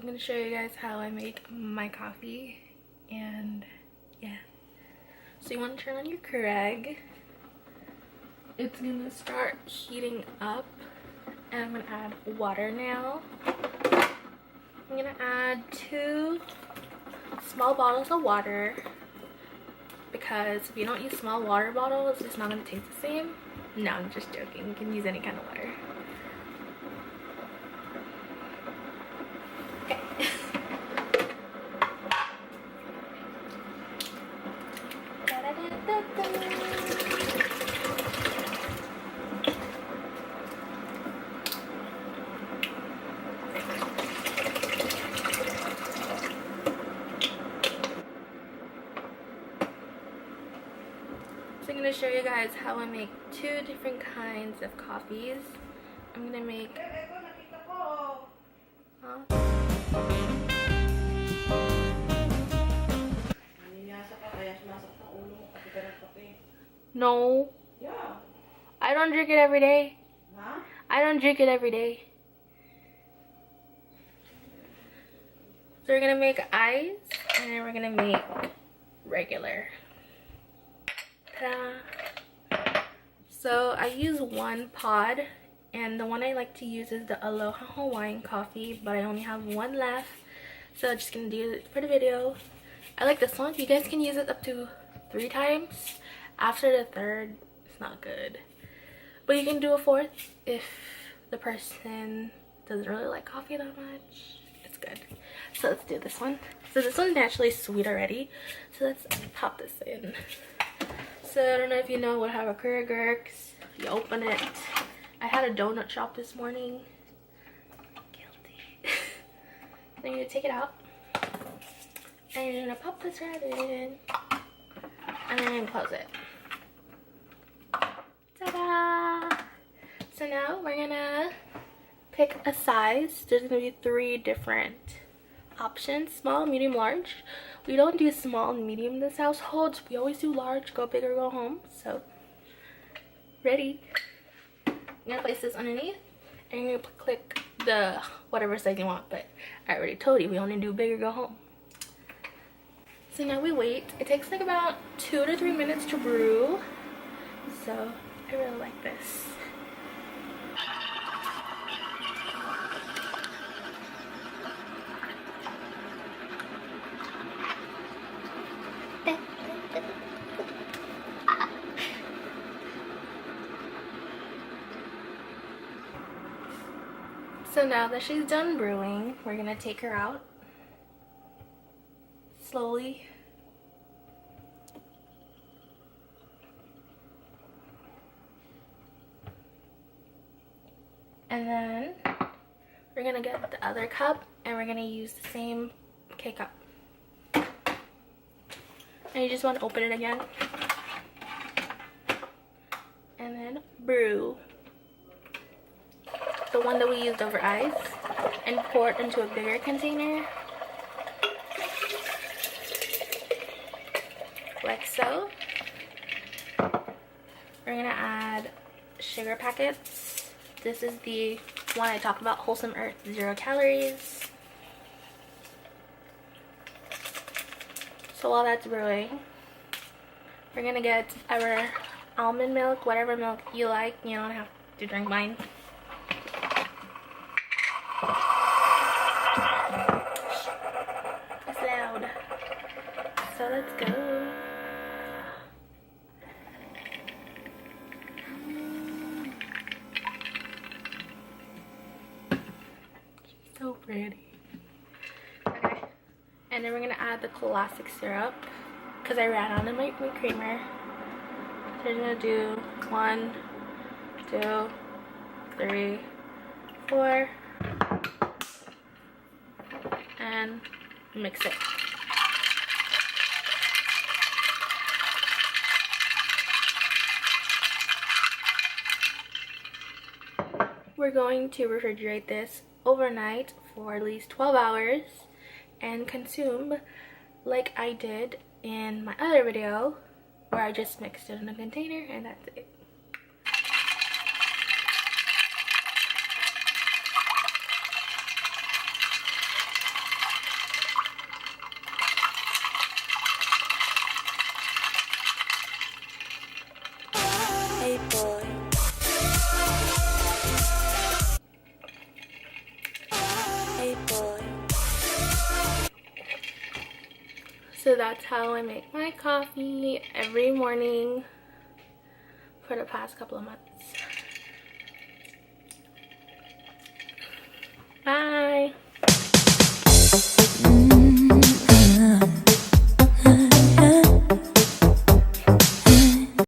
I'm gonna show you guys how I make my coffee, and yeah. So you want to turn on your Keurig. It's gonna start heating up, and I'm gonna add water now. I'm gonna add 2 small bottles of water, because if you don't use small water bottles, it's not gonna taste the same. No, I'm just joking. You can use any kind of water. So I'm going to show you guys how I make 2 different kinds of coffees. I'm going to make No. Yeah. I don't drink it every day. Huh? I don't drink it every day. So we're going to make ice, and then we're going to make regular. Ta-da. So I use 1 pod, and the one I like to use is the Aloha Hawaiian coffee, but I only have 1 left, so I'm just gonna do it for the video. I like this one. You guys can use it up to 3 times. After the 3rd, it's not good, but you can do a 4th if the person doesn't really like coffee that much. It's good. So let's do this one. So this one's naturally sweet already, so let's pop this in. So I don't know if you know what how a Keurig works. You open it. I had a donut shop this morning. Guilty. Then you take it out, and you're gonna pop this right in, and then close it. Ta-da! So now we're gonna pick a size. There's gonna be 3 different options: small, medium, large. We don't do small and medium in this household. We always do large. Go big or go home. So ready. I'm gonna place this underneath, and you're gonna click the whatever size you want, but I already told you we only do big or go home. So now we wait. It takes like about 2 to 3 minutes to brew, so I really like this. So now that she's done brewing, we're gonna take her out slowly. And then we're gonna get the other cup, and we're gonna use the same K-cup. And you just want to open it again, and then brew the one that we used over ice, and pour it into a bigger container, like so. We're gonna add sugar packets. This is the one I talked about, Wholesome Earth, 0 calories. So while that's brewing, we're gonna get our almond milk, whatever milk you like. You don't have to drink mine. It's loud. So let's go. She's so pretty. Okay. And then we're gonna add the classic syrup, because I ran out of my creamer. So we're gonna do 1, 2, 3, 4, and mix it. We're going to refrigerate this overnight for at least 12 hours and consume like I did in my other video, where I just mixed it in a container, and that's it. So that's how I make my coffee every morning for the past couple of months. Bye.